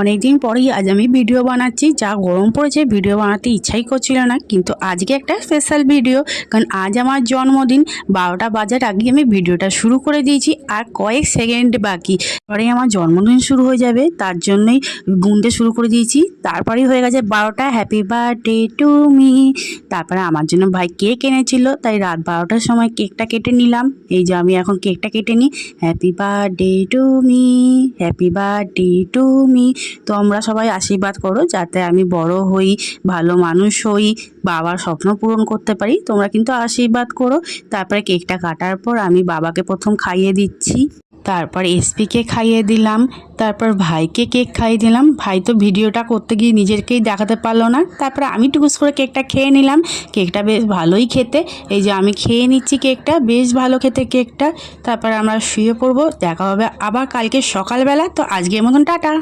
অনেক দিন পরেই আজ আমি ভিডিও বানাচ্ছি। যা গরম পড়েছে ভিডিও বানাতে ইচ্ছাই করছিল না, কিন্তু আজকে একটা স্পেশাল ভিডিও, কারণ আজ আমার জন্মদিন। 12টা বাজার আগে আমি ভিডিওটা শুরু করে দিয়েছি, আর কয়েক সেকেন্ড বাকি পরে আমার জন্মদিন শুরু হয়ে যাবে, তার জন্যই গুনতে শুরু করে দিয়েছি। তারপরেই হয়ে গেছে 12টা। Happy birthday to me. তারপরে আমার জন্য ভাই কেক এনেছিল, তাই রাত 12টার সময় কেকটা কেটে নিলাম। এই যে আমি এখন কেকটা কেটে নিই। Happy birthday to me, happy birthday to me. তো আমরা সবাই আশীর্বাদ করো যাতে আমি বড় হই, ভালো মানুষ হই, বাবার স্বপ্ন পূরণ করতে পারি। তোমরা কিন্তু আশীর্বাদ করো। তারপরে কেকটা কাটার পর আমি বাবাকে প্রথম খাইয়ে দিচ্ছি, তারপর এসপিকে খাইয়ে দিলাম, তারপর ভাইকে কেক খাইয়ে দিলাম। ভাই তো ভিডিওটা করতে গিয়ে নিজেকেই দেখাতে পারলো না। তারপর আমি টুকুস করে কেকটা খেয়ে নিলাম। কেকটা বেশ ভালোই খেতে। এই যে আমি খেয়ে নিচ্ছি কেকটা, বেশ ভালো খেতে কেকটা। তারপর আমরা শুয়ে পড়বো। দেখা হবে আবার কালকে সকালবেলা। তো আজকের মতন টাটা।